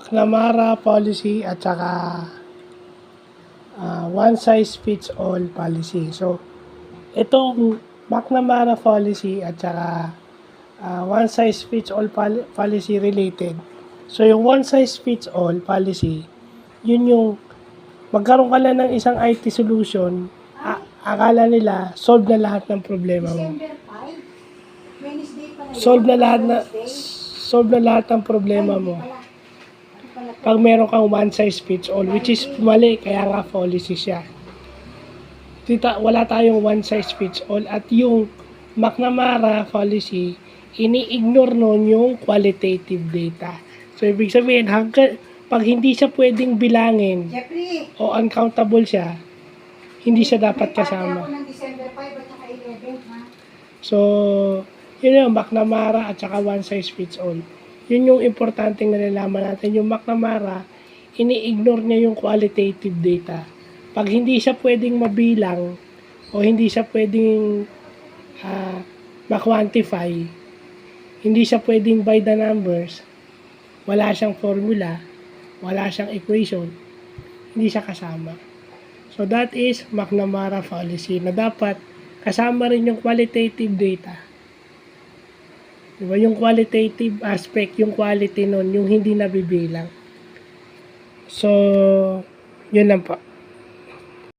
McNamara policy at saka one size fits all policy. So, itong McNamara policy at saka one size fits all policy related. So, yung one size fits all policy, yun yung magkaroon ka lang ng isang IT solution, akala nila solve na lahat ng problema mo. Solve na lahat ng problema mo. Pag meron kang one size fits all, which is mali, kaya nga policy siya. Wala tayong one size fits all. At yung McNamara policy, ini-ignore nun yung qualitative data. So, ibig sabihin, pag hindi siya pwedeng bilangin o uncountable siya, hindi siya dapat kasama. So, yun yung McNamara at saka one size fits all. Yun yung importanteng nalalaman natin. Yung McNamara, ini-ignore niya yung qualitative data. Pag hindi siya pwedeng mabilang o hindi siya pwedeng ma-quantify, hindi siya pwedeng by the numbers, wala siyang formula, wala siyang equation, hindi siya kasama. So that is McNamara policy na dapat kasama rin yung qualitative data. Diba? Yung qualitative aspect, yung quality nun, yung hindi nabibilang. So, yun lang po.